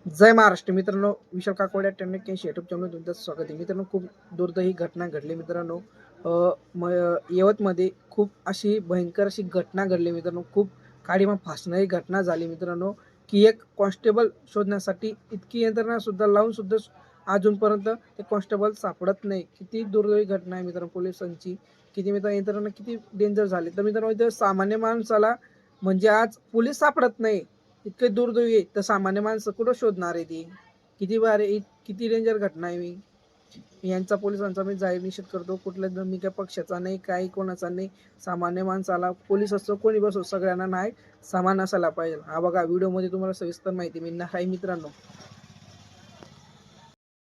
जय महाराष्ट्र मित्रांनो, विशाल काकोडे 98 YouTube channel तुमचं स्वागत आहे. मित्रांनो, खूप दुर्दैवी घटना घडली मित्रांनो. यवतमध्ये खूप अशी भयंकर अशी घटना घडली मित्रांनो. खूप काडीमा फासणारी घटना झाली मित्रांनो, की एक कॉन्स्टेबल शोधण्यासाठी इतकी यंत्रणा सुद्धा लावून सुद्धा अजूनपर्यंत ते कॉन्स्टेबल सापडत नाही. किती दुर्दैवी घटना आहे मित्रांनो पोलिसांची. किती मित्रांनो यंत्रणा किती डेंजर झाली. तर मित्रांनो इथे सामान्य माणसाला म्हणजे आज पोलीस सापडत नाही, इतके दुर्दैवी आहे. तर सामान्य माणसं कुठं शोधणार आहे ती. किती डेंजर घटना आहे. मी यांचा पोलिसांचा मी जाहीर निषेध करतो. कुठल्या मी काय पक्षाचा नाही, काही कोणाचा नाही. सामान्य माणसाला पोलीस असो कोणी बसो सगळ्यांना न्याय समान असायला पाहिजे. हा बघा व्हिडिओमध्ये तुम्हाला सविस्तर माहिती मिळणार आहे मित्रांनो.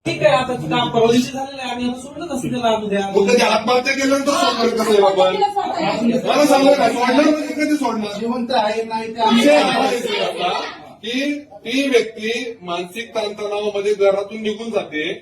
ठीक आहे, आता काम परवादिवशी झालेलं आहे. आम्ही सोडलं कसं त्याला उद्या कधी आत्महत्या केल्यानंतर सोडणार कसं आहे बाबा? मला सांगा काय सोडणार म्हणजे कधी सोडणार? जिवंत आहे नाही विषय हा आहे आपला की ती व्यक्ती मानसिक ताणतणावामध्ये घरातून निघून जाते,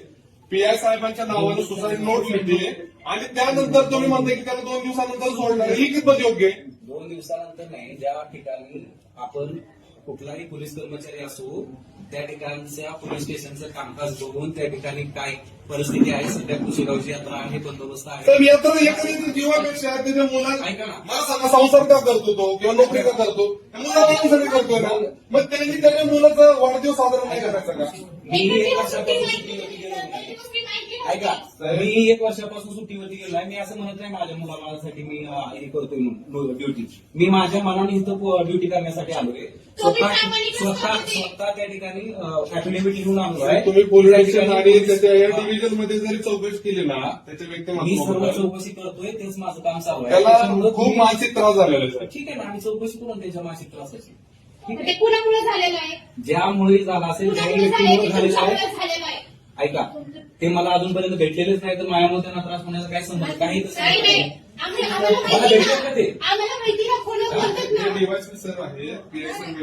पीआय साहेबांच्या नावाने सुसाईड नोट लिहिते आणि त्यानंतर तुम्ही म्हणता की त्याला 2 दिवसानंतर सोडणार. ही कितपत योग्य आहे? 2 दिवसानंतर नाही, ज्या ठिकाणी आपण कुठलाही पोलीस कर्मचारी असो त्या ठिकाणच्या पोलीस स्टेशनचं कामकाज बघून त्या ठिकाणी काय परिस्थिती आहे. सध्या कुशेगावची यात्रा आहे, बंदोबस्त आहे. तर यात्रा एखाद्याच्या जीवापेक्षा त्याच्या मुलाला ऐका ना, मला सांगा संसार का करतो तो किंवा नोकरी का करतो? मुलासाठी करतोय ना. मग त्यांनी त्याच्या मुलाचा वाढदिवस साजरा नाही करायचा का? मी 1 वर्षापासून सुट्टीवरती गेलो नाही. ऐका, मी 1 वर्षापासून सुट्टीवरती गेलो आहे. मी असं म्हणत नाही माझ्या मुलासाठी मी हे करतोय म्हणून ड्युटी. मी माझ्या मनाने इथं ड्युटी करण्यासाठी आलोय. स्वतः त्या ठिकाणी ऍफिडेव्हिट लिहून आलोय. तुम्ही पोलीस स्टेशन आणि त्याच्या या डिव्हिजन मध्ये जरी चौकशी केली ना त्याच्या मी सर्व व्यक्ती चौकशी करतोय, तेच माझं काम चालू आहे. त्याला त्याच्यामुळं खूप मानसिक त्रास झालेला आहे. ठीक आहे ना, आम्ही चौकशी करून त्याच्या मानसिक त्रासाची. ते कुणामुळे झालेलं आहे? ज्यामुळे झाला असेल ज्या कुणामुळे व्यक्तीमुळे झालेलं झालेलं आहे? ऐका, ते मला अजूनपर्यंत भेटलेलेच नाही, तर माझ्यामुळे त्यांना त्रास होण्याचा काय संबंध? काही काही नाही. आम्हाला मला भेटले का ते? माहिती ना कोण बोलतात ना. DYSP सर आहे, PSM